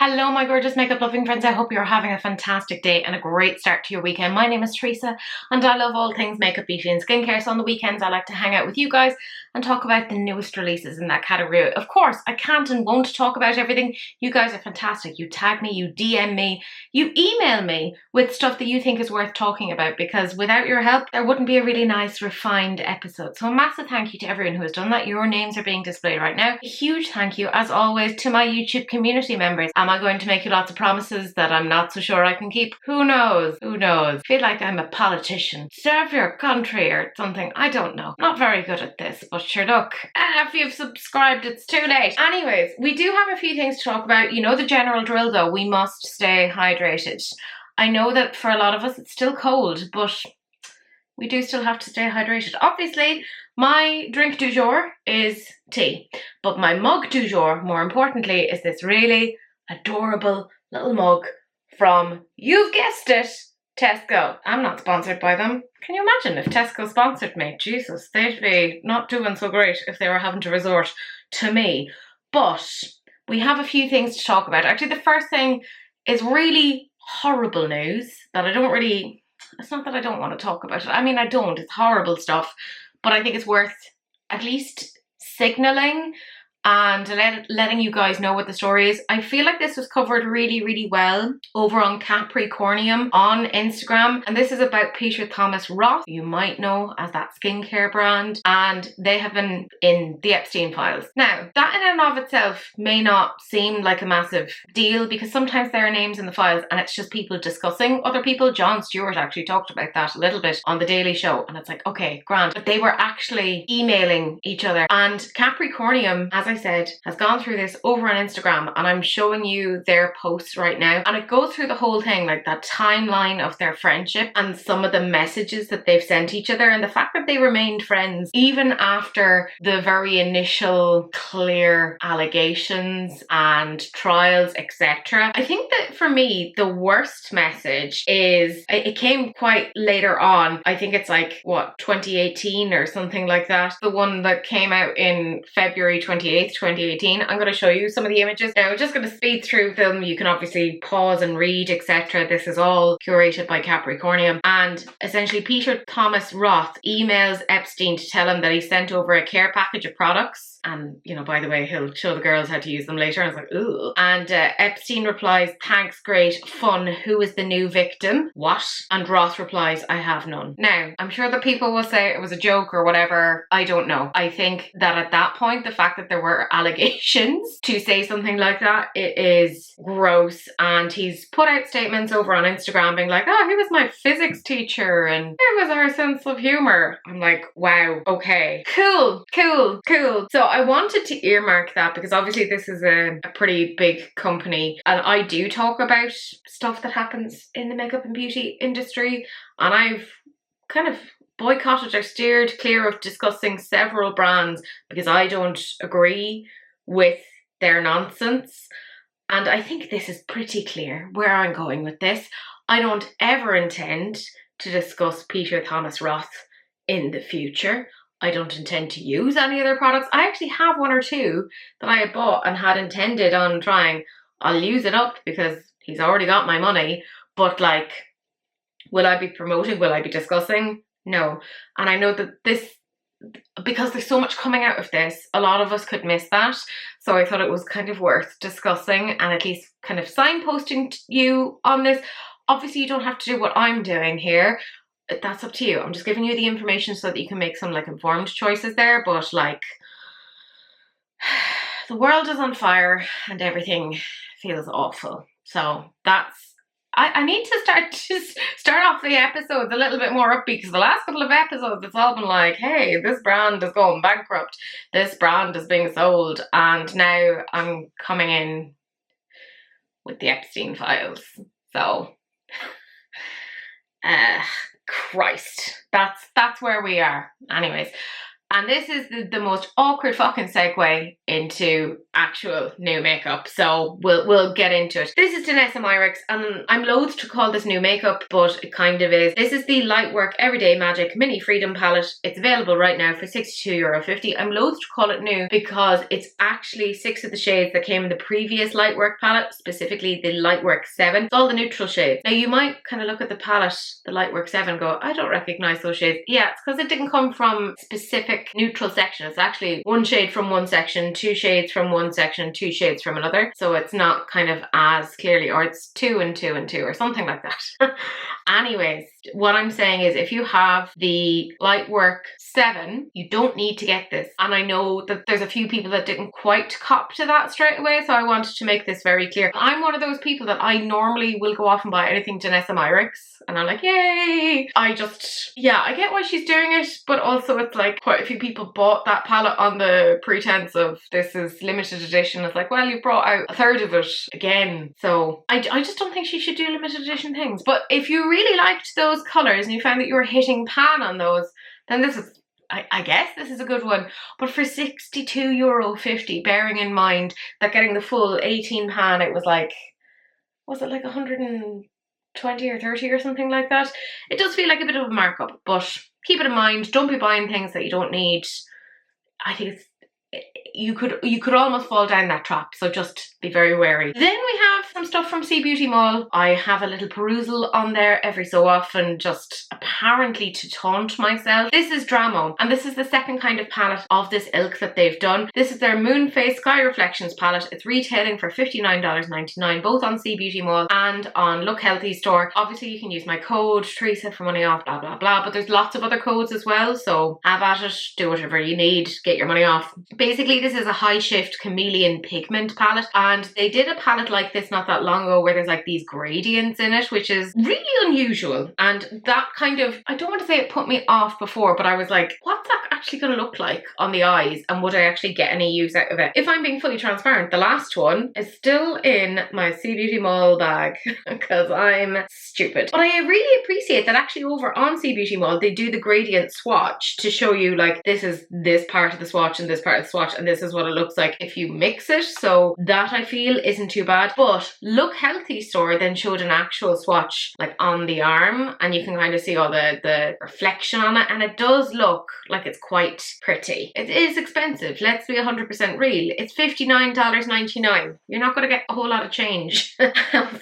Hello my gorgeous makeup loving friends, I hope you're having a fantastic day and a great start to your weekend. My name is Ticia and I love all things makeup, beauty and skincare, so on the weekends I like to hang out with you guys and talk about the newest releases in that category. Of course, I can't and won't talk about everything. You guys are fantastic. You tag me, you DM me, you email me with stuff that you think is worth talking about, because without your help there wouldn't be a really nice refined episode. So a massive thank you to everyone who has done that. Your names are being displayed right now. A huge thank you as always to my YouTube community members. Am I going to make you lots of promises that I'm not so sure I can keep? Who knows? Who knows? Feel like I'm a politician. Serve your country or something. I don't know. Not very good at this, but sure look. If you've subscribed, it's too late. Anyways, we do have a few things to talk about. You know the general drill though. We must stay hydrated. I know that for a lot of us it's still cold, but we do still have to stay hydrated. Obviously, my drink du jour is tea, but my mug du jour, more importantly, is this really adorable little mug from, you've guessed it, Tesco. I'm not sponsored by them. Can you imagine if Tesco sponsored me? Jesus, they'd be not doing so great if they were having to resort to me. But we have a few things to talk about. Actually, the first thing is really horrible news that I don't really, it's not that I don't want to talk about it. I mean, I don't, it's horrible stuff, but I think it's worth at least signalling and letting you guys know what the story is. I feel like this was covered really, really well over on Capricornium on Instagram. And this is about Peter Thomas Roth, you might know as that skincare brand. And they have been in the Epstein files. Now, that in and of itself may not seem like a massive deal because sometimes there are names in the files and it's just people discussing other people. Jon Stewart actually talked about that a little bit on The Daily Show. And it's like, okay, grand. But they were actually emailing each other. And Capricornium, as I said, has gone through this over on Instagram and I'm showing you their posts right now, and it goes through the whole thing, like that timeline of their friendship and some of the messages that they've sent each other and the fact that they remained friends even after the very initial clear allegations and trials, etc. I think that for me the worst message is, it came quite later on. I think it's like what, 2018 or something like that, the one that came out in February 28th 2018. I'm going to show you some of the images. Now I'm just going to speed through them. You can obviously pause and read, etc. This is all curated by Capricornium. And essentially Peter Thomas Roth emails Epstein to tell him that he sent over a care package of products. And, you know, by the way, he'll show the girls how to use them later. I was like, ooh. And Epstein replies, thanks, great, fun, who is the new victim? What? And Roth replies, I have none. Now, I'm sure that people will say it was a joke or whatever. I don't know. I think that at that point, the fact that there were allegations to say something like that, it is gross. And he's put out statements over on Instagram being like, oh, he was my physics teacher and it was our sense of humor. I'm like, wow, okay, cool, cool, cool. So I wanted to earmark that because obviously this is a pretty big company and I do talk about stuff that happens in the makeup and beauty industry, and I've kind of boycotted or steered clear of discussing several brands because I don't agree with their nonsense. And I think this is pretty clear where I'm going with this. I don't ever intend to discuss Peter Thomas Roth in the future. I don't intend to use any of their products. I actually have one or two that I had bought and had intended on trying. I'll use it up because he's already got my money, but like, will I be promoting? Will I be discussing? No. And I know that this, because there's so much coming out of this, a lot of us could miss that. So I thought it was kind of worth discussing and at least kind of signposting to you on this. Obviously you don't have to do what I'm doing here. That's up to you. I'm just giving you the information so that you can make some like informed choices there. But like, the world is on fire and everything feels awful. So that's, I need to start off the episodes a little bit more upbeat because the last couple of episodes it's all been like, hey, this brand is going bankrupt, this brand is being sold, and now I'm coming in with the Epstein files. So Christ, that's where we are. Anyways, And this is the most awkward fucking segue into actual new makeup. So we'll get into it. This is Danessa Myricks, and I'm loath to call this new makeup, but it kind of is. This is the Lightwork Everyday Magic Mini Freedom Palette. It's available right now for €62.50. I'm loath to call it new because it's actually 6 of the shades that came in the previous Lightwork palette, specifically the Lightwork 7. It's all the neutral shades. Now you might kind of look at the palette, the Lightwork 7, and go, I don't recognize those shades. Yeah, it's because it didn't come from specific neutral section. It's actually 1 shade from one section, 2 shades from one section, 2 shades from another. So it's not kind of as clearly, or it's 2 and 2 and 2 or something like that. Anyways, what I'm saying is if you have the Lightwork 7, you don't need to get this. And I know that there's a few people that didn't quite cop to that straight away, so I wanted to make this very clear. I'm one of those people that I normally will go off and buy anything Danessa Myricks, and I'm like, yay! I get why she's doing it, but also it's like quite a few people bought that palette on the pretense of this is limited edition. It's like, well, you brought out a third of it again. So I just don't think she should do limited edition things. But if you really liked those colours and you found that you were hitting pan on those, then this is, I guess this is a good one. But for €62.50, bearing in mind that getting the full 18 pan, it was like 120 or 30 or something like that. It does feel like a bit of a markup, but keep it in mind, don't be buying things that you don't need. I think you could almost fall down that trap, so just be very wary. Then we have some stuff from Sea Beauty Mall. I have a little perusal on there every so often, just apparently to taunt myself. This is Dramo, and this is the second kind of palette of this ilk that they've done. This is their Moonphase Sky Reflections palette. It's retailing for $59.99, both on Sea Beauty Mall and on Look Healthy store. Obviously you can use my code Ticia for money off, blah blah blah, but there's lots of other codes as well, so have at it, do whatever you need, get your money off. Basically this is a high shift chameleon pigment palette, and they did a palette like this not that long ago where there's like these gradients in it, which is really unusual. And that kind of, I don't want to say it put me off before, but I was like, what's that actually going to look like on the eyes, and would I actually get any use out of it? If I'm being fully transparent, the last one is still in my Sea Beauty Mall bag because I'm stupid. But I really appreciate that actually over on Sea Beauty Mall they do the gradient swatch to show you like this is this part of the swatch and this part of the swatch, and this is what it looks like if you mix it. So that I feel isn't too bad. But Look Healthy store then showed an actual swatch like on the arm, and you can kind of see all the reflection on it, and it does look like it's quite pretty. It is expensive, let's be 100% real. It's $59.99. You're not going to get a whole lot of change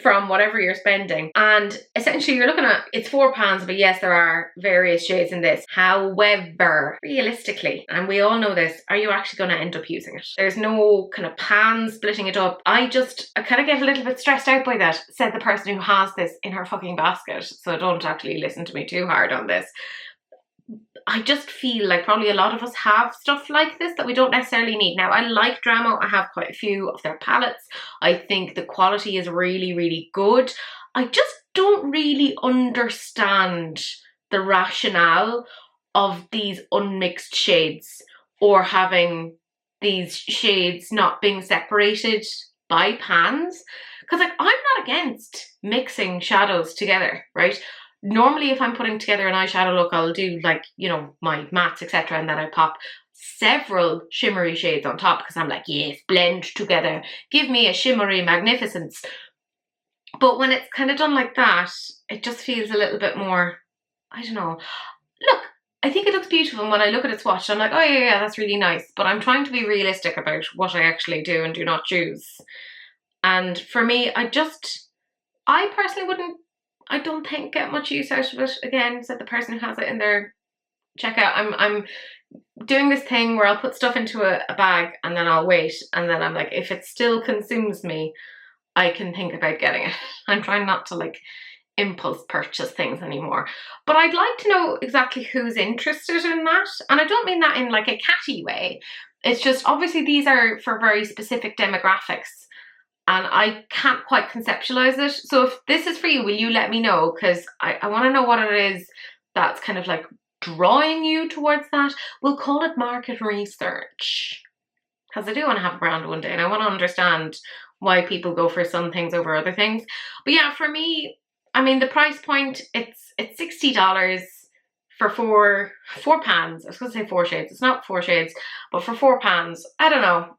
from whatever you're spending, and essentially you're looking at, it's 4 pans, but yes, there are various shades in this. However, realistically, and we all know this, are you actually going to end up using it? There's no kind of pan splitting it up. I kind of get a little bit stressed out by that, said the person who has this in her fucking basket, so don't actually listen to me too hard on this. I just feel like probably a lot of us have stuff like this that we don't necessarily need. Now, I like Dramo. I have quite a few of their palettes. I think the quality is really, really good. I just don't really understand the rationale of these unmixed shades, or having these shades not being separated by pans. Because like, I'm not against mixing shadows together, right? Normally if I'm putting together an eyeshadow look, I'll do like, you know, my mattes, etc., and then I pop several shimmery shades on top because I'm like, yes, blend together, give me a shimmery magnificence. But when it's kind of done like that, it just feels a little bit more, I don't know. Look, I think it looks beautiful, and when I look at it swatched, I'm like, oh yeah, that's really nice. But I'm trying to be realistic about what I actually do and do not choose. And for me, I personally wouldn't, I don't think, get much use out of it. Again, said the person who has it in their checkout. I'm doing this thing where I'll put stuff into a bag and then I'll wait, and then I'm like, if it still consumes me, I can think about getting it. I'm trying not to like impulse purchase things anymore. But I'd like to know exactly who's interested in that. And I don't mean that in like a catty way. It's just obviously these are for very specific demographics, and I can't quite conceptualize it. So if this is for you, will you let me know? Because I want to know what it is that's kind of like drawing you towards that. We'll call it market research, because I do want to have a brand one day and I want to understand why people go for some things over other things. But yeah, for me, I mean, the price point, it's $60 for four pans. I was going to say 4 shades. It's not 4 shades, but for 4 pans, I don't know.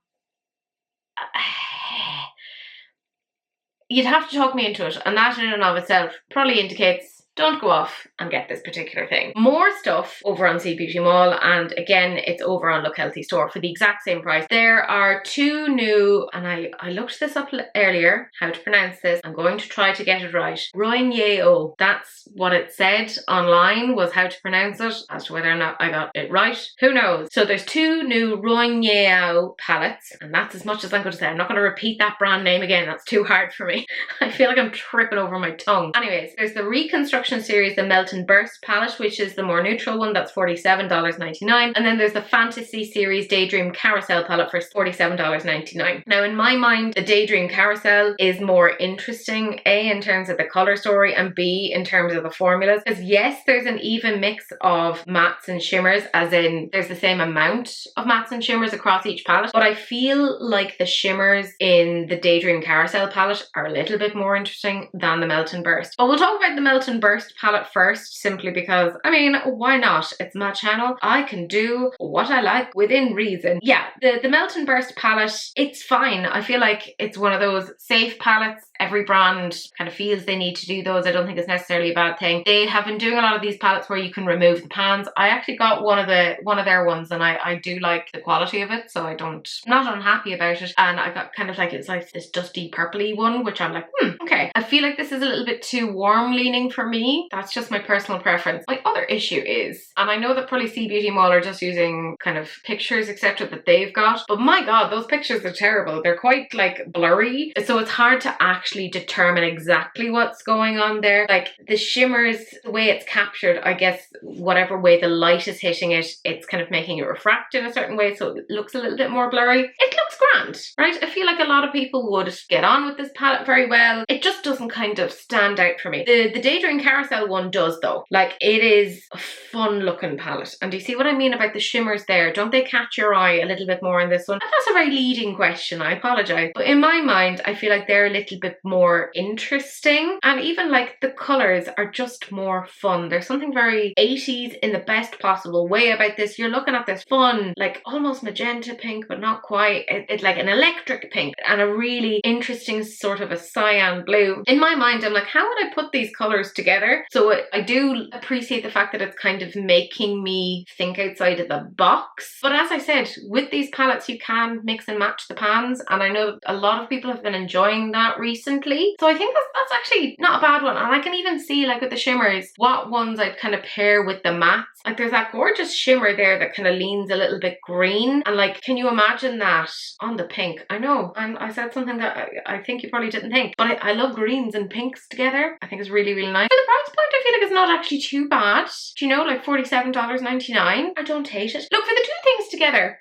You'd have to talk me into it, and that in and of itself probably indicates don't go off and get this particular thing. More stuff over on C Beauty Mall, and again, it's over on Look Healthy store for the exact same price. There are 2 new, and I looked this up earlier, how to pronounce this. I'm going to try to get it right. Roingneao. That's what it said online, was how to pronounce it. As to whether or not I got it right, who knows? So there's 2 new Roingneao palettes, and that's as much as I'm going to say. I'm not going to repeat that brand name again. That's too hard for me. I feel like I'm tripping over my tongue. Anyways, there's the Reconstruction series, the Melton Burst palette, which is the more neutral one. That's $47.99. And then there's the Fantasy series Daydream Carousel palette for $47.99. Now, in my mind, the Daydream Carousel is more interesting, A, in terms of the color story, and B, in terms of the formulas. Because yes, there's an even mix of mattes and shimmers, as in there's the same amount of mattes and shimmers across each palette, but I feel like the shimmers in the Daydream Carousel palette are a little bit more interesting than the Melton Burst. But we'll talk about the Melton Burst palette first, simply because, I mean, why not? It's my channel. I can do what I like within reason. Yeah, the Melton Burst palette, it's fine. I feel like it's one of those safe palettes. Every brand kind of feels they need to do those. I don't think it's necessarily a bad thing. They have been doing a lot of these palettes where you can remove the pans. I actually got one of their ones, and I do like the quality of it, so I'm not unhappy about it. And I got kind of like, it's like this dusty purpley one, which I'm like, okay. I feel like this is a little bit too warm leaning for me. That's just my personal preference. My other issue is, and I know that probably C Beauty Mall are just using kind of pictures, etc., that they've got, but my god, those pictures are terrible. They're quite like blurry, so it's hard to actually determine exactly what's going on there. Like the shimmers, the way it's captured, I guess whatever way the light is hitting it, it's kind of making it refract in a certain way, so it looks a little bit more blurry. It looks grand, right? I feel like a lot of people would get on with this palette very well. It just doesn't kind of stand out for me. The Daydream Carousel one does though. Like, it is a fun looking palette. And do you see what I mean about the shimmers there? Don't they catch your eye a little bit more in this one? And that's a very leading question, I apologise. But in my mind, I feel like they're a little bit more interesting. And even like the colours are just more fun. There's something very 80s in the best possible way about this. You're looking at this fun, like almost magenta pink, but not quite. It's like an electric pink and a really interesting sort of a cyan blue. In my mind, I'm like, how would I put these colours together? So I do appreciate the fact that it's kind of making me think outside of the box. But as I said, with these palettes, you can mix and match the pans, and I know a lot of people have been enjoying that recently. So I think that's actually not a bad one. And I can even see, like with the shimmers, what ones I'd kind of pair with the mattes. Like there's that gorgeous shimmer there that kind of leans a little bit green, and like, can you imagine that on the pink? I know, and I said something that I think you probably didn't think, but I love greens and pinks together. I think it's really, really nice. For the price point, I feel like it's not actually too bad. Do you know, like $47.99. I don't hate it. Look, for the 2 things together,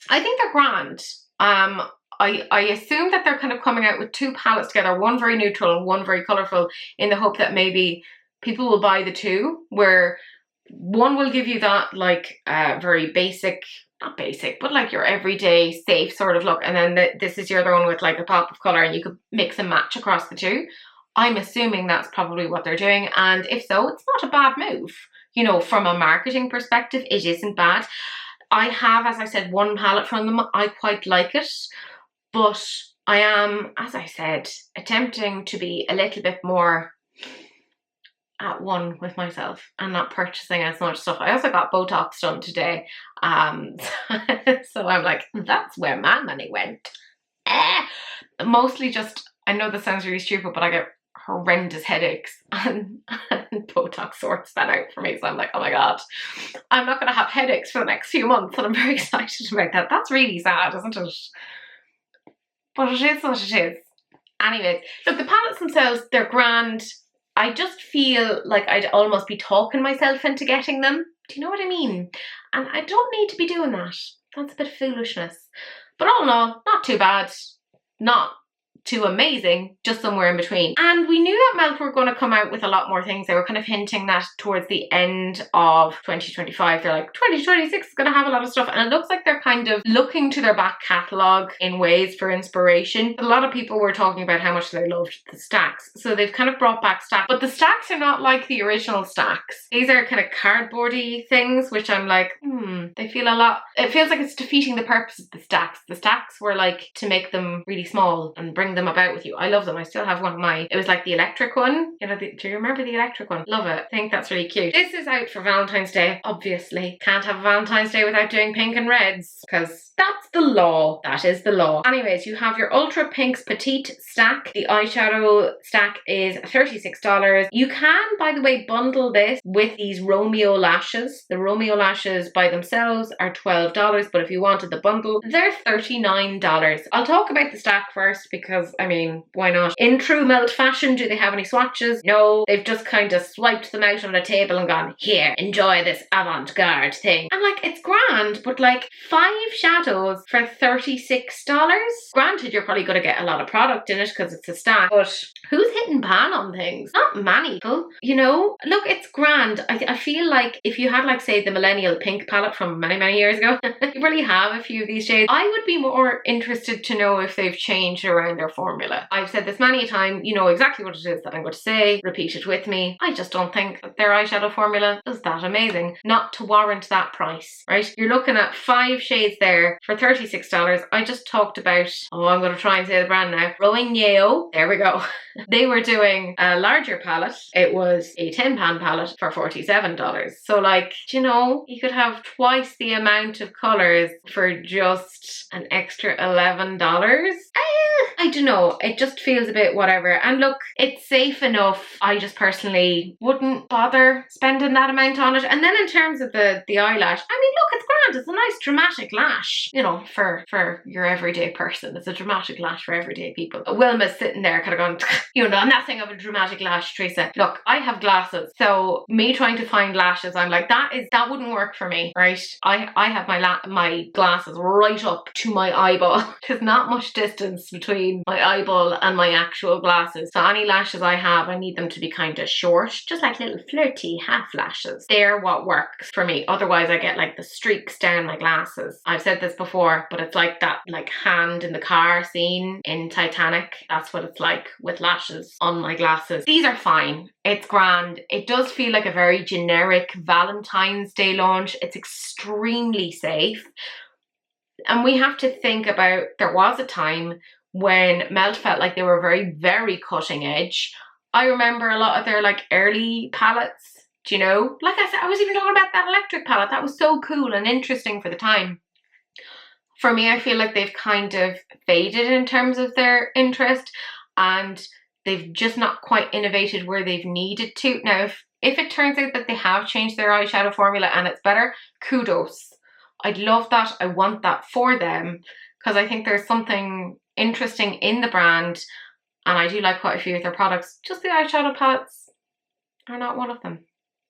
I think they're grand. I assume that they're kind of coming out with 2 palettes together, one very neutral and one very colourful, in the hope that maybe people will buy the 2, where one will give you that like very basic, not basic, but like your everyday safe sort of look, and then this is your other one with like a pop of colour, and you could mix and match across the 2. I'm assuming that's probably what they're doing, and if so, it's not a bad move. You know, from a marketing perspective, it isn't bad. I have, as I said, 1 palette from them. I quite like it, but I am, as I said, attempting to be a little bit more at one with myself and not purchasing as much stuff. I also got Botox done today, so I'm like, that's where my money went. Mostly just, I know this sounds really stupid, but I get horrendous headaches, and Botox sorts that out for me. So I'm like, oh my god, I'm not going to have headaches for the next few months, and I'm very excited about that. That's really sad, isn't it? But it is what it is. Anyways, look, the palettes themselves, they're grand. I just feel like I'd almost be talking myself into getting them. Do you know what I mean? And I don't need to be doing that. That's a bit of foolishness. But all in all, not too bad. Not to amazing, just somewhere in between. And we knew that Melton were going to come out with a lot more things. They were kind of hinting that towards the end of 2025, they're like, 2026 is going to have a lot of stuff. And it looks like they're kind of looking to their back catalogue in ways for inspiration. A lot of people were talking about how much they loved the stacks. So they've kind of brought back stacks, but the stacks are not like the original stacks. These are kind of cardboardy things, which I'm like, they feel a lot, it feels like it's defeating the purpose of the stacks. The stacks were like to make them really small and bring them about with you. I love them. I still have one of my, it was like the electric one. You know, do you remember the electric one? Love it. I think that's really cute. This is out for Valentine's Day. Obviously, can't have a Valentine's Day without doing pink and reds, because that's the law. That is the law. Anyways, you have your Ultra Pinks Petite stack. The eyeshadow stack is $36. You can, by the way, bundle this with these Romeo lashes. The Romeo lashes by themselves are $12, but if you wanted the bundle, they're $39. I'll talk about the stack first because, I mean, why not? In true Melt fashion, do they have any swatches? No, they've just kind of swiped them out on a table and gone, here, enjoy this avant-garde thing. And like, it's grand, but like 5 shadows for $36? Granted, you're probably going to get a lot of product in it because it's a stack, but who's hitting pan on things? Not many people, you know? Look, it's grand. I feel like if you had, like, say, the Millennial Pink palette from many years ago, you probably have a few of these shades. I would be more interested to know if they've changed around their formula. I've said this many a time, you know exactly what it is that I'm going to say, repeat it with me. I just don't think that their eyeshadow formula is that amazing, not to warrant that price, right? You're looking at 5 shades there for $36. I just talked about, oh, I'm going to try and say the brand now, Roingneao. There we go. They were doing a larger palette. It was a 10-pan palette for $47. So like, you know, you could have twice the amount of colours for just an extra $11. I don't know, it just feels a bit whatever. And look, it's safe enough. I just personally wouldn't bother spending that amount on it. And then in terms of the eyelash, I mean, look, it's grand. It's a nice dramatic lash, you know, for your everyday person. It's a dramatic lash for everyday people. Wilma's sitting there kind of going, you know, nothing of a dramatic lash, Teresa. Look, I have glasses, so me trying to find lashes, I'm like, that wouldn't work for me, right? I have my glasses right up to my eyeball. There's not much distance between my eyeball and my actual glasses. So any lashes I have, I need them to be kind of short, just like little flirty half lashes. They're what works for me. Otherwise, I get like the streaks down my glasses. I've said this before, but it's like that like hand in the car scene in Titanic. That's what it's like with lashes on my glasses. These are fine. It's grand. It does feel like a very generic Valentine's Day launch. It's extremely safe. And we have to think about, there was a time when Melt felt like they were very cutting edge. I remember a lot of their like early palettes, do you know? Like I said, I was even talking about that electric palette. That was so cool and interesting for the time. For me, I feel like they've kind of faded in terms of their interest, and they've just not quite innovated where they've needed to. Now, if it turns out that they have changed their eyeshadow formula and it's better, kudos. I'd love that. I want that for them because I think there's something interesting in the brand, and I do like quite a few of their products. Just the eyeshadow palettes are not one of them,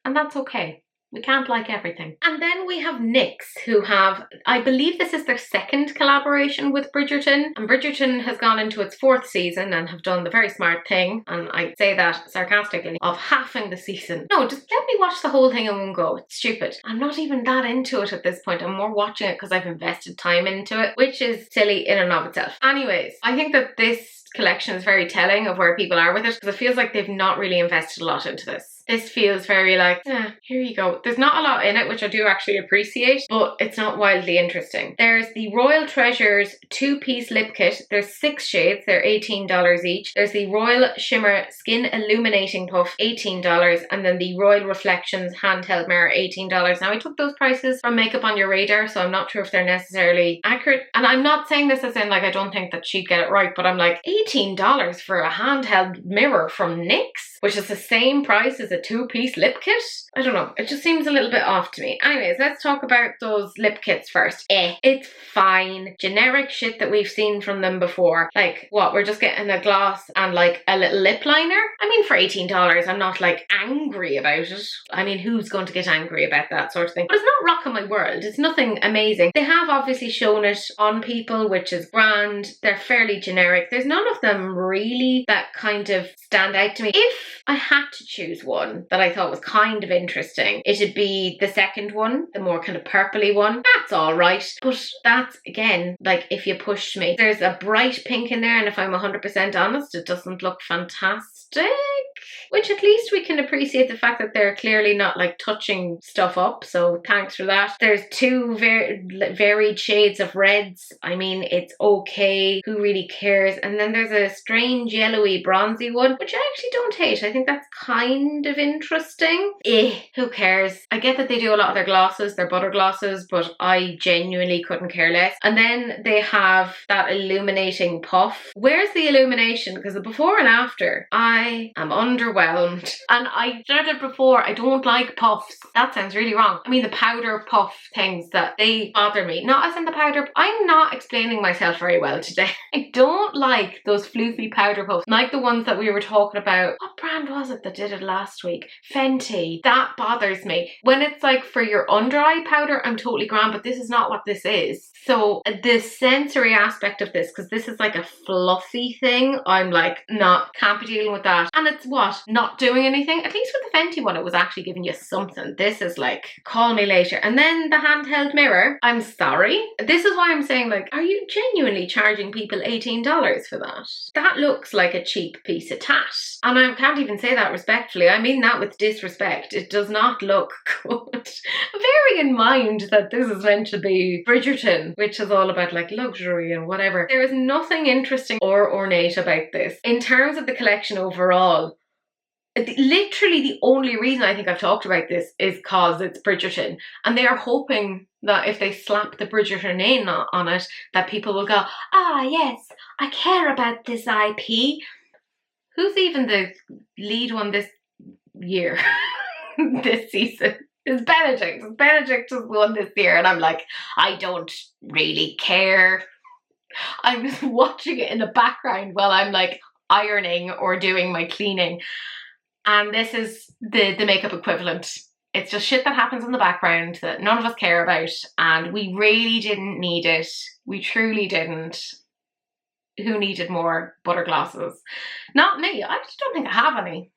and that's okay. We can't like everything. And then we have Nyx, who have, I believe this is their 2nd collaboration with Bridgerton. And Bridgerton has gone into its 4th season and have done the very smart thing, and I say that sarcastically, of halving the season. No, just let me watch the whole thing in one go. It's stupid. I'm not even that into it at this point. I'm more watching it because I've invested time into it, which is silly in and of itself. Anyways, I think that this collection is very telling of where people are with it, because it feels like they've not really invested a lot into this. This feels very like, here you go. There's not a lot in it, which I do actually appreciate, but it's not wildly interesting. There's the Royal Treasures 2-piece lip kit. There's 6 shades. They're $18 each. There's the Royal Shimmer Skin Illuminating Puff, $18. And then the Royal Reflections Handheld Mirror, $18. Now, I took those prices from Makeup on Your Radar, so I'm not sure if they're necessarily accurate. And I'm not saying this as in, like, I don't think that she'd get it right, but I'm like, $18 for a handheld mirror from NYX, which is the same price as a a 2-piece lip kit. I don't know. It just seems a little bit off to me. Anyways, let's talk about those lip kits first. It's fine. Generic shit that we've seen from them before. Like, what? We're just getting a gloss and like a little lip liner? I mean, for $18, I'm not like angry about it. I mean, who's going to get angry about that sort of thing? But it's not rocking my world. It's nothing amazing. They have obviously shown it on people, which is grand. They're fairly generic. There's none of them really that kind of stand out to me. If I had to choose one that I thought was kind of interesting, it'd be the second one, the more kind of purpley one. That's all right, but that's, again, like if you pushed me. There's a bright pink in there, and if I'm 100% honest, it doesn't look fantastic. Which at least we can appreciate the fact that they're clearly not like touching stuff up, so thanks for that. There's 2 varied shades of reds. I mean, it's okay, who really cares? And then there's a strange yellowy bronzy one, which I actually don't hate. I think that's kind of interesting. Who cares? I get that they do a lot of their glosses, their butter glosses, but I genuinely couldn't care less. And then they have that illuminating puff. Where's the illumination? Because the before and after, I am underwhelmed. And I said it before, I don't like puffs. That sounds really wrong. I mean the powder puff things, that they bother me. Not as in the powder. I'm not explaining myself very well today. I don't like those floofy powder puffs, like the ones that we were talking about. What brand was it that did it last week? Fenty. That bothers me. When it's like for your under eye powder, I'm totally grand, but this is not what this is. So the sensory aspect of this, because this is like a fluffy thing, I'm like, can't be dealing with that. And it's what? Not doing anything. At least with the Fenty one, it was actually giving you something. This is like, call me later. And then the handheld mirror, I'm sorry. This is why I'm saying, like, are you genuinely charging people $18 for that? That looks like a cheap piece of tat. And I can't even say that respectfully. I mean that with disrespect. It does not look good. Bearing in mind that this is meant to be Bridgerton, which is all about like luxury and whatever. There is nothing interesting or ornate about this. In terms of the collection overall, literally the only reason I think I've talked about this is cause it's Bridgerton, and they are hoping that if they slap the Bridgerton name on it, that people will go, ah yes, I care about this IP. Who's even the lead one this year? This season? It's Benedict. Benedict is the one this year, and I'm like, I don't really care. I'm just watching it in the background while I'm like ironing or doing my cleaning. And this is the makeup equivalent. It's just shit that happens in the background that none of us care about, and we really didn't need it. We truly didn't. Who needed more butter glosses? Not me. I just don't think I have any.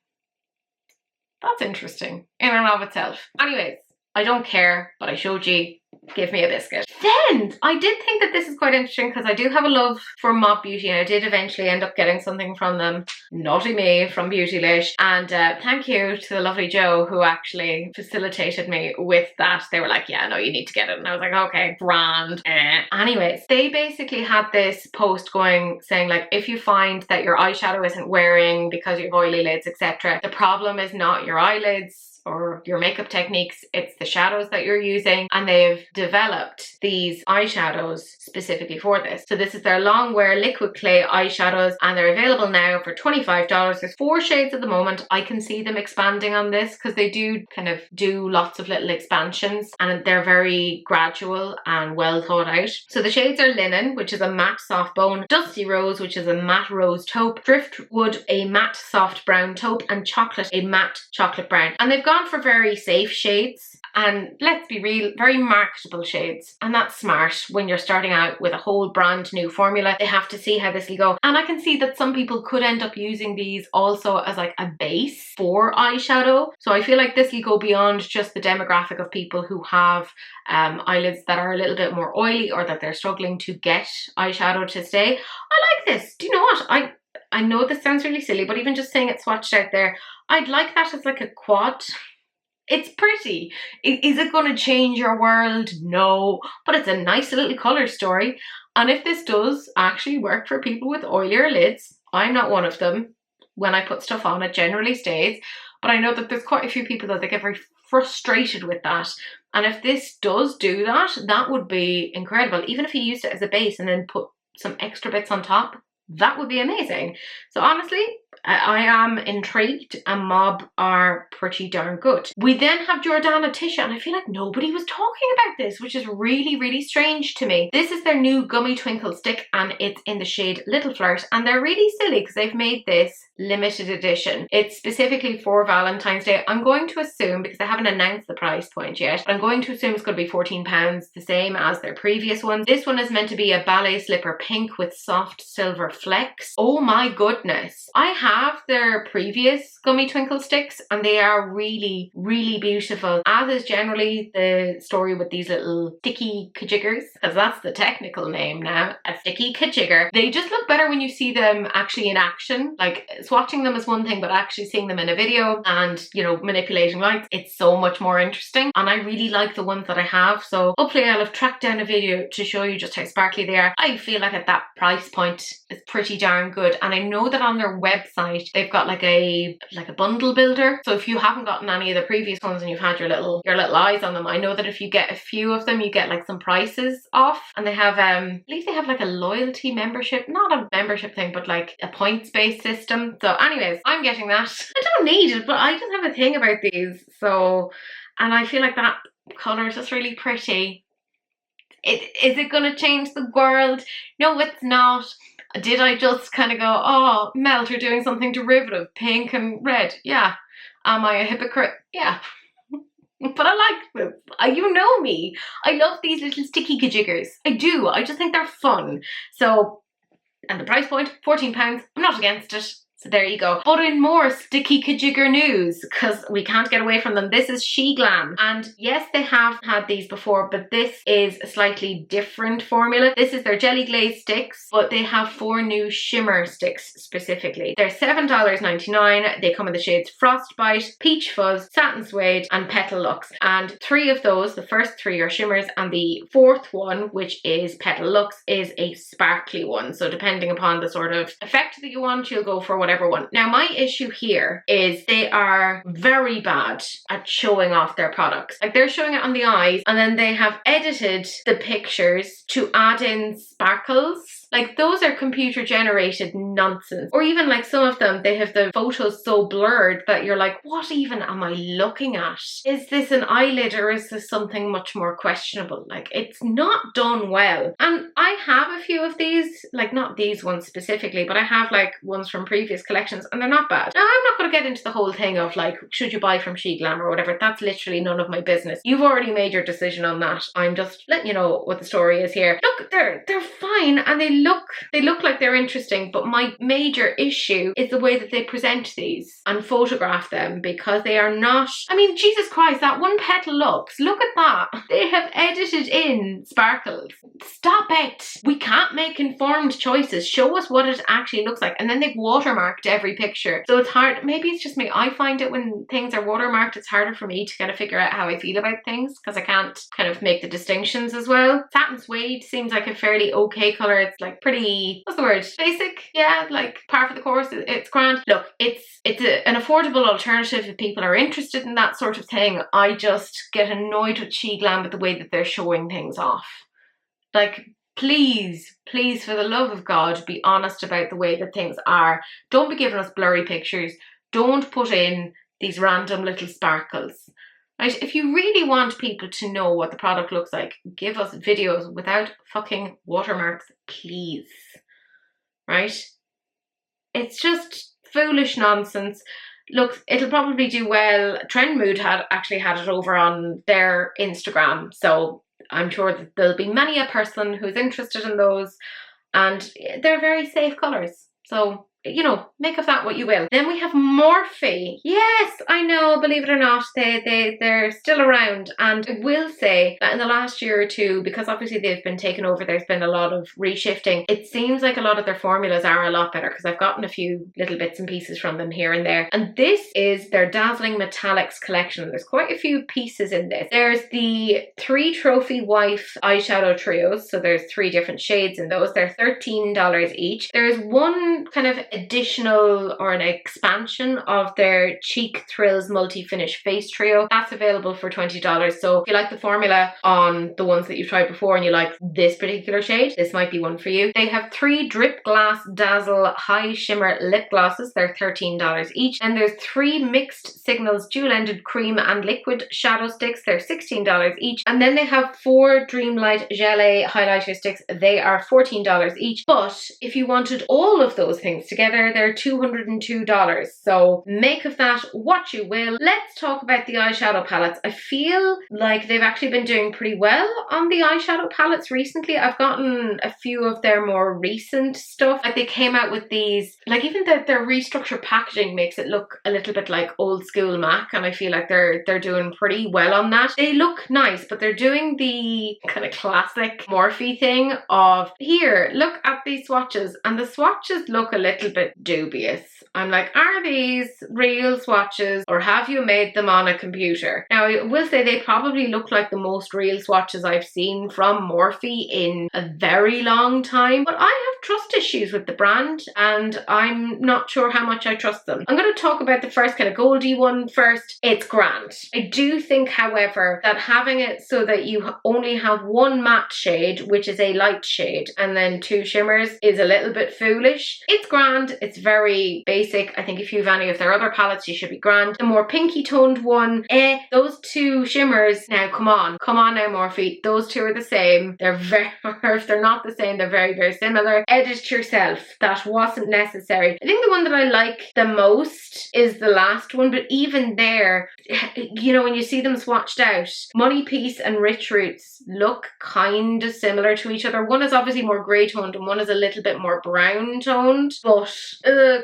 That's interesting in and of itself. Anyways, I don't care, but I showed you. Give me a biscuit. Then I did think that this is quite interesting because I do have a love for Mob Beauty, and I did eventually end up getting something from them. Naughty me, from Beautylish. And thank you to the lovely Joe who actually facilitated me with that. They were like, yeah, no, you need to get it. And I was like, okay, grand. Anyways, they basically had this post going saying like, if you find that your eyeshadow isn't wearing because you have oily lids, etc., the problem is not your eyelids or your makeup techniques, it's the shadows that you're using, and they've developed these eyeshadows specifically for this. So this is their long wear liquid clay eyeshadows, and they're available now for $25. There's 4 shades at the moment. I can see them expanding on this because they do kind of do lots of little expansions, and they're very gradual and well thought out. So the shades are Linen, which is a matte soft bone, Dusty Rose, which is a matte rose taupe, Driftwood, a matte soft brown taupe, and Chocolate, a matte chocolate brown. And they've gone for very safe shades, and let's be real, very marketable shades, and that's smart when you're starting out with a whole brand new formula. They have to see how this will go, and I can see that some people could end up using these also as like a base for eyeshadow. So I feel like this will go beyond just the demographic of people who have eyelids that are a little bit more oily, or that they're struggling to get eyeshadow to stay. I like this. Do you know what? I know this sounds really silly, but even just saying it swatched out there, I'd like that as like a quad. It's pretty. Is it going to change your world? No, but it's a nice little colour story. And if this does actually work for people with oilier lids, I'm not one of them. When I put stuff on, it generally stays. But I know that there's quite a few people that they get very frustrated with that. And if this does do that, that would be incredible. Even if you used it as a base and then put some extra bits on top, that would be amazing. So honestly, I am intrigued, and Mob are pretty darn good. We then have Jordana Ticia, and I feel like nobody was talking about this, which is really, really strange to me. This is their new Gummy Twinkle stick, and it's in the shade Little Flirt, and they're really silly because they've made this limited edition. It's specifically for Valentine's Day. I'm going to assume, because they haven't announced the price point yet, I'm going to assume it's going to be £14, the same as their previous ones. This one is meant to be a ballet slipper pink with soft silver flecks. Oh my goodness. I have their previous Gummy Twinkle sticks, and they are really, really beautiful, as is generally the story with these little sticky kajiggers, because that's the technical name now, a sticky kajigger. They just look better when you see them actually in action. Like, swatching them is one thing, but actually seeing them in a video and, you know, manipulating lights, it's so much more interesting. And I really like the ones that I have, so hopefully I'll have tracked down a video to show you just how sparkly they are. I feel like at that price point it's pretty darn good, and I know that on their website they've got like a bundle builder. So if you haven't gotten any of the previous ones and you've had your little eyes on them, I know that if you get a few of them you get like some prices off. And they have I believe they have like a loyalty membership, not a membership thing, but like a points-based system. So anyways, I'm getting that. I don't need it, but I just have a thing about these. So, and I feel like that colour is just really pretty. Is it going to change the world? No, it's not. Did I just kind of go, oh, Melt are doing something derivative, pink and red? Yeah. Am I a hypocrite? Yeah. But I like them. You know me. I love these little sticky kajiggers. I do. I just think they're fun. So, and the price point, £14. I'm not against it. So there you go. But in more sticky kajigger news, because we can't get away from them, this is SHEGLAM. And yes, they have had these before, but this is a slightly different formula. This is their Jelly Glaze sticks, but they have 4 new shimmer sticks specifically. They're $7.99. They come in the shades Frostbite, Peach Fuzz, Satin Suede, and Petal Luxe. And 3 of those, the first 3 are shimmers, and the 4th one, which is Petal Luxe, is a sparkly one. So depending upon the sort of effect that you want, you'll go for whatever one. Now my issue here is they are very bad at showing off their products. Like, they're showing it on the eyes, and then they have edited the pictures to add in sparkles. Like, those are computer generated nonsense. Or even like some of them, they have the photos so blurred that you're like, what even am I looking at? Is this an eyelid or is this something much more questionable? Like, it's not done well. And I have a few of these, like not these ones specifically, but I have like ones from previous collections, and they're not bad. Now, I'm not going to get into the whole thing of like, should you buy from SHEGLAM or whatever. That's literally none of my business. You've already made your decision on that. I'm just letting you know what the story is here. Look, they're fine, and they look like they're interesting, but my major issue is the way that they present these and photograph them, because they are not, I mean, Jesus Christ, that one Petal Luxe, look at that. They have edited in sparkles. Stop it. We can't make informed choices. Show us what it actually looks like. And then they've watermarked every picture. So it's hard. Maybe it's just me. I find it when things are watermarked, it's harder for me to kind of figure out how I feel about things, because I can't kind of make the distinctions as well. Satin Suede seems like a fairly okay colour. It's like pretty, what's the word? Basic? Yeah, like par for the course. It's grand. Look, it's an affordable alternative if people are interested in that sort of thing. I just get annoyed with SHEGLAM with the way that they're showing things off. Like, please, for the love of God, be honest about the way that things are. Don't be giving us blurry pictures. Don't put in these random little sparkles. Right? If you really want people to know what the product looks like, give us videos without fucking watermarks, please. Right? It's just foolish nonsense. Look, it'll probably do well. Trend Mood actually had it over on their Instagram, so I'm sure that there'll be many a person who's interested in those, and they're very safe colours. So, you know, make of that what you will. Then we have Morphe. Yes, I know, believe it or not, they're still around. And I will say that in the last year or two, because obviously they've been taken over, there's been a lot of reshifting. It seems like a lot of their formulas are a lot better, because I've gotten a few little bits and pieces from them here and there. And this is their Dazzling Metallics collection. There's quite a few pieces in this. There's the 3 Trophy Wife eyeshadow trios. So there's 3 different shades in those. They're $13 each. There's one kind of additional or an expansion of their Cheek Thrills Multi-Finish Face Trio. That's available for $20. So if you like the formula on the ones that you've tried before and you like this particular shade, this might be one for you. They have 3 Drip Glass Dazzle High Shimmer Lip Glosses. They're $13 each. And there's 3 Mixed Signals Dual-Ended Cream and Liquid Shadow Sticks. They're $16 each. And then they have 4 Dreamlight Gelée Highlighter Sticks. They are $14 each. But if you wanted all of those things together, they're $202. So make of that what you will. Let's talk about the eyeshadow palettes. I feel like they've actually been doing pretty well on the eyeshadow palettes recently. I've gotten a few of their more recent stuff. Like they came out with these, like even their restructured packaging makes it look a little bit like old school MAC, and I feel like they're doing pretty well on that. They look nice, but they're doing the kind of classic Morphe thing of, here, look at these swatches, and the swatches look a little bit dubious. I'm like, are these real swatches or have you made them on a computer? Now I will say they probably look like the most real swatches I've seen from Morphe in a very long time, but I have trust issues with the brand and I'm not sure how much I trust them. I'm going to talk about the first kind of goldy one first. It's grand. I do think, however, that having it so that you only have one matte shade, which is a light shade, and then 2 shimmers is a little bit foolish. It's grand. It's very basic. I think if you have any of their other palettes, you should be grand. The more pinky toned one, those 2 shimmers, now come on now Morphe, those 2 are the same. They're very, or if they're not the same, they're very, very similar. Edit yourself. That wasn't necessary. I think the one that I like the most is the last one, but even there, you know, when you see them swatched out, Money Piece and Rich Roots look kind of similar to each other. One is obviously more grey toned and one is a little bit more brown toned, but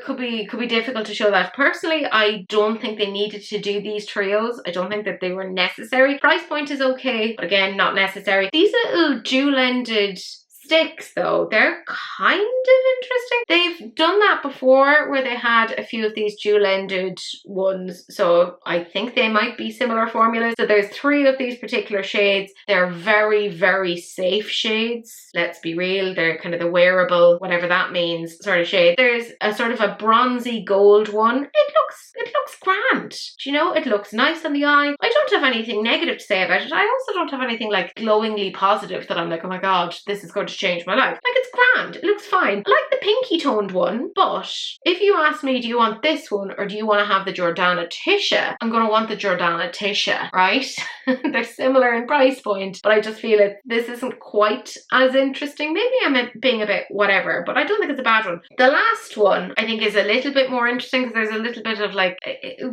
could be difficult to show that. Personally, I don't think they needed to do these trios. I don't think that they were necessary. Price point is okay, but again, not necessary. These little dual-ended sticks though, they're kind of interesting. They've done that before where they had a few of these dual-ended ones, so I think they might be similar formulas. So there's 3 of these particular shades. They're very, very safe shades. Let's be real, they're kind of the wearable, whatever that means, sort of shade. There's a sort of a bronzy gold one. It looks grand. Do you know, it looks nice on the eye. I don't have anything negative to say about it. I also don't have anything like glowingly positive that I'm like, oh my god, this is going to change my life. Like, it's grand. It looks fine. I like the pinky toned one, but if you ask me, do you want this one or do you want to have the Jordana Ticia? I'm going to want the Jordana Ticia, right? They're similar in price point, but I just feel this isn't quite as interesting. Maybe I'm being a bit whatever, but I don't think it's a bad one. The last one I think is a little bit more interesting because there's a little bit of like,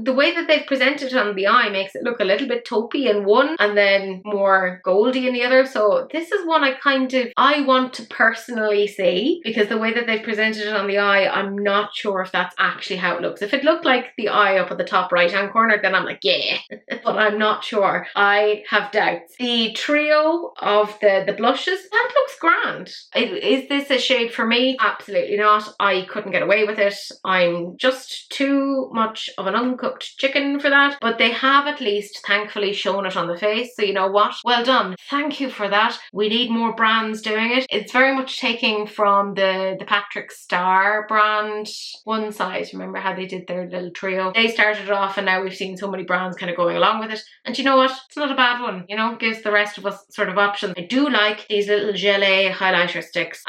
the way that they've presented it on the eye makes it look a little bit taupey in one and then more goldy in the other. So this is one I want to personally see, because the way that they've presented it on the eye, I'm not sure if that's actually how it looks. If it looked like the eye up at the top right hand corner, then I'm like, yeah, but I'm not sure. I have doubts. The trio of the blushes, that looks grand. Is this a shade for me? Absolutely not. I couldn't get away with it. I'm just too much of an uncooked chicken for that, but they have at least thankfully shown it on the face, so you know what, well done. Thank you for that. We need more brands doing it. It's very much taking from the Patrick Star brand one side. Remember how they did their little trio? They started off and now we've seen so many brands kind of going along with it, and you know what, it's not a bad one, you know, gives the rest of us sort of options. I do like these little gelée highlighter sticks.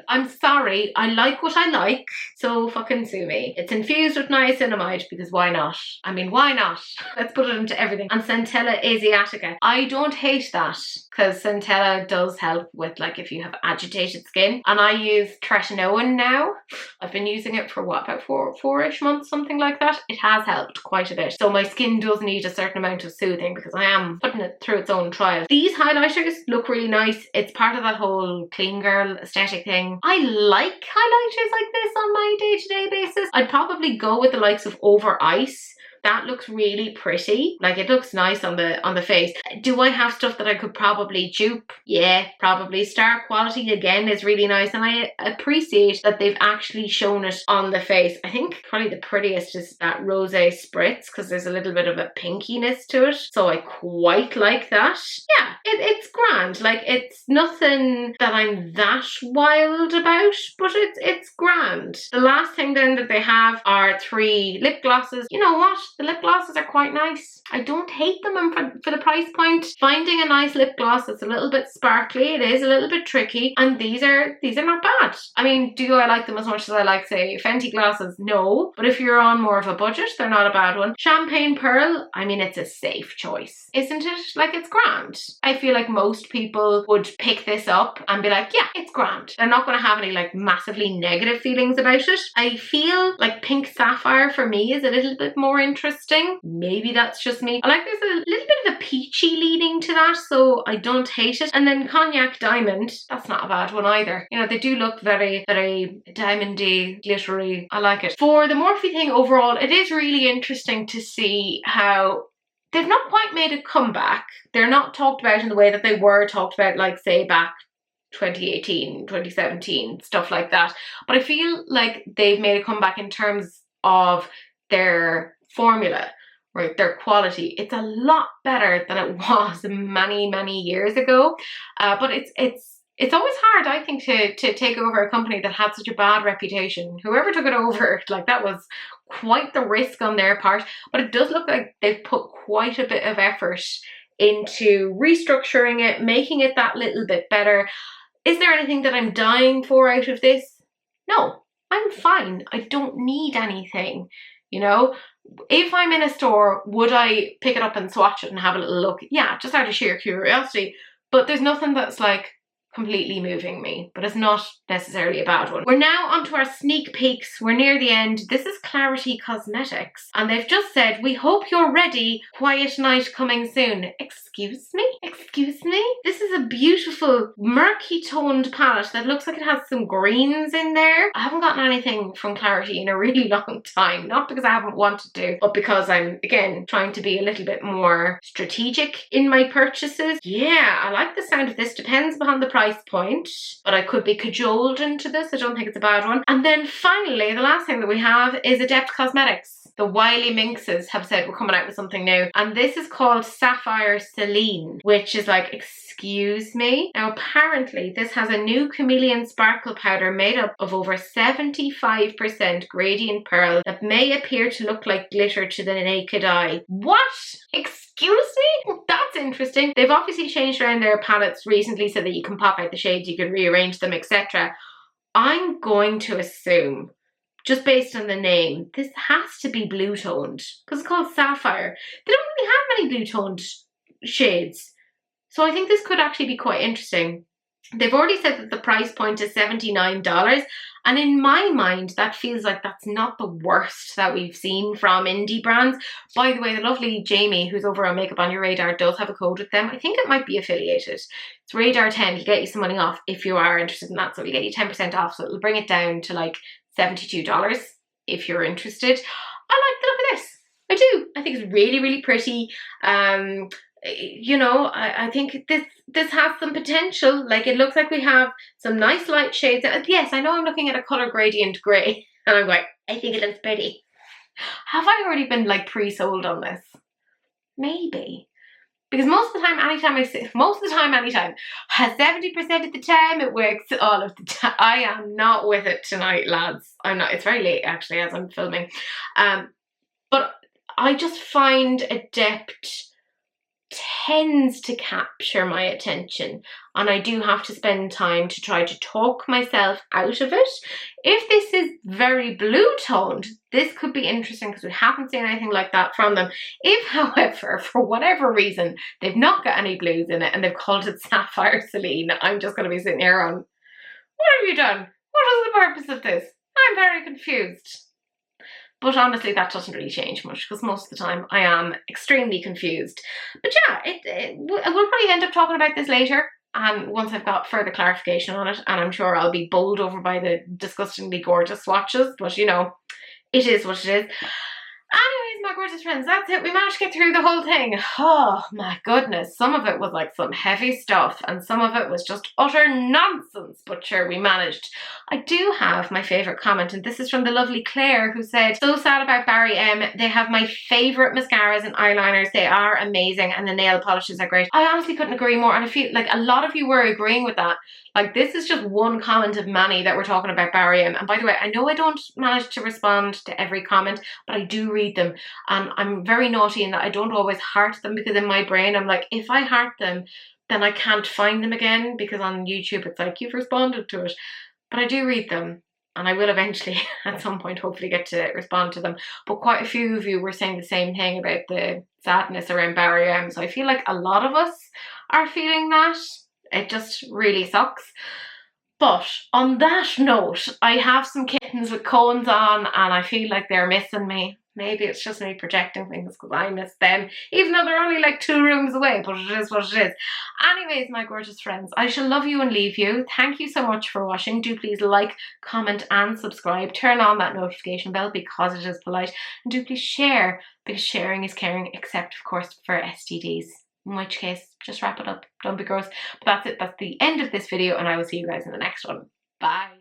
I'm sorry, I like what I like, so fucking sue me. It's infused with niacinamide because why not? I mean, why not? Let's put it into everything. And Centella Asiatica, I don't hate that because Centella does help with, like, if you have agitated skin. And I use tretinoin now. I've been using it for what, about four-ish months, something like that. It has helped quite a bit. So my skin does need a certain amount of soothing because I am putting it through its own trial. These highlighters look really nice. It's part of that whole clean girl aesthetic thing. I like highlighters like this on my day-to-day basis. I'd probably go with the likes of Over Ice, that looks really pretty. Like, it looks nice on the face. Do I have stuff that I could probably dupe? Yeah, probably. Star Quality again is really nice, and I appreciate that they've actually shown it on the face. I think probably the prettiest is that Rosé Spritz, because there's a little bit of a pinkiness to it, so I quite like that. Yeah, it's grand. Like, it's nothing that I'm that wild about, but it's grand. The last thing then that they have are 3 lip glosses. You know what? The lip glosses are quite nice. I don't hate them, and for the price point, finding a nice lip gloss that's a little bit sparkly, it is a little bit tricky, and these are not bad. I mean, do I like them as much as I like, say, Fenty glosses? No, but if you're on more of a budget, they're not a bad one. Champagne Pearl, I mean, it's a safe choice, isn't it? Like, it's grand. I feel like most people would pick this up and be like, yeah, it's grand. They're not going to have any like massively negative feelings about it. I feel like Pink Sapphire for me is a little bit more interesting. Maybe that's just me. I like there's a little bit of a peachy leaning to that, so I don't hate it. And then Cognac Diamond, that's not a bad one either. You know, they do look very, very diamondy, glittery. I like it. For the Morphe thing overall, it is really interesting to see how they've not quite made a comeback. They're not talked about in the way that they were talked about, like, say, back 2018, 2017, stuff like that. But I feel like they've made a comeback in terms of their formula, right? Their quality. It's a lot better than it was many, many years ago. But it's always hard, I think, to take over a company that had such a bad reputation. Whoever took it over, like, that was quite the risk on their part. But it does look like they've put quite a bit of effort into restructuring it, making it that little bit better. Is there anything that I'm dying for out of this? No, I'm fine. I don't need anything, you know? If I'm in a store, would I pick it up and swatch it and have a little look? Yeah, just out of sheer curiosity. But there's nothing that's like completely moving me, but it's not necessarily a bad one. We're now onto our sneak peeks. We're near the end. This is Klarity Cosmetics, and they've just said, we hope you're ready. Quiet night coming soon. Excuse me? Excuse me? This is a beautiful murky toned palette that looks like it has some greens in there. I haven't gotten anything from Klarity in a really long time, not because I haven't wanted to, but because I'm, again, trying to be a little bit more strategic in my purchases. Yeah, I like the sound of this. Depends upon the price point, but I could be cajoled into this. I don't think it's a bad one. And then finally, the last thing that we have is Adept Cosmetics. The wily minxes have said we're coming out with something new, and this is called Sapphire Selene, which is like, excuse me. Now apparently this has a new chameleon sparkle powder made up of over 75% gradient pearl that may appear to look like glitter to the naked eye. What? Excuse me? That's interesting. They've obviously changed around their palettes recently so that you can pop out the shades, you can rearrange them, etc. I'm going to assume, just based on the name, this has to be blue toned because it's called Sapphire. They don't really have many blue toned shades, so I think this could actually be quite interesting. They've already said that the price point is $79, and in my mind that feels like that's not the worst that we've seen from indie brands. By the way, the lovely Jamie, who's over on Makeup on Your Radar, does have a code with them. I think it might be affiliated. It's Radar 10. It'll get you some money off if you are interested in that, so it'll get you 10% off, so it'll bring it down to like $72 if you're interested. I like the look of this. I do. I think it's really, really pretty. You know, I think this has some potential. Like, it looks like we have some nice light shades. Yes, I know I'm looking at a color gradient grey, and I'm like, I think it looks pretty. Have I already been like pre-sold on this? Maybe. Because most of the time, anytime, 70% of the time it works all of the time. I am not with it tonight, lads. I'm not. It's very late actually as I'm filming. But I just find Adept tends to capture my attention, and I do have to spend time to try to talk myself out of it. If this is very blue toned, this could be interesting because we haven't seen anything like that from them. If, however, for whatever reason, they've not got any blues in it and they've called it Sapphire Selene, I'm just going to be sitting here on, what have you done? What is the purpose of this? I'm very confused. But honestly, that doesn't really change much because most of the time I am extremely confused. But yeah, we'll probably end up talking about this later, and once I've got further clarification on it, and I'm sure I'll be bowled over by the disgustingly gorgeous swatches, but you know, it is what it is. Anyways, my gorgeous friends, that's it. We managed to get through the whole thing. Oh my goodness. Some of it was like some heavy stuff and some of it was just utter nonsense. But sure, we managed. I do have my favourite comment, and this is from the lovely Claire, who said, so sad about Barry M. They have my favourite mascaras and eyeliners. They are amazing and the nail polishes are great. I honestly couldn't agree more, and I feel like a lot of you were agreeing with that. Like, this is just one comment of many that we're talking about Barry M. And by the way, I know I don't manage to respond to every comment, but I do read them. And I'm very naughty in that I don't always heart them, because in my brain I'm like, if I heart them, then I can't find them again, because on YouTube it's like, you've responded to it. But I do read them, and I will eventually at some point hopefully get to respond to them. But quite a few of you were saying the same thing about the sadness around Barry M. So I feel like a lot of us are feeling that. It just really sucks. But on that note, I have some kittens with cones on and I feel like they're missing me. Maybe it's just me projecting things because I miss them, even though they're only like 2 rooms away, but it is what it is. Anyways, my gorgeous friends, I shall love you and leave you. Thank you so much for watching. Do please like, comment and subscribe. Turn on that notification bell because it is polite. And do please share, because sharing is caring, except of course for STDs. In which case, just wrap it up. Don't be gross. But that's it. That's the end of this video and I will see you guys in the next one. Bye.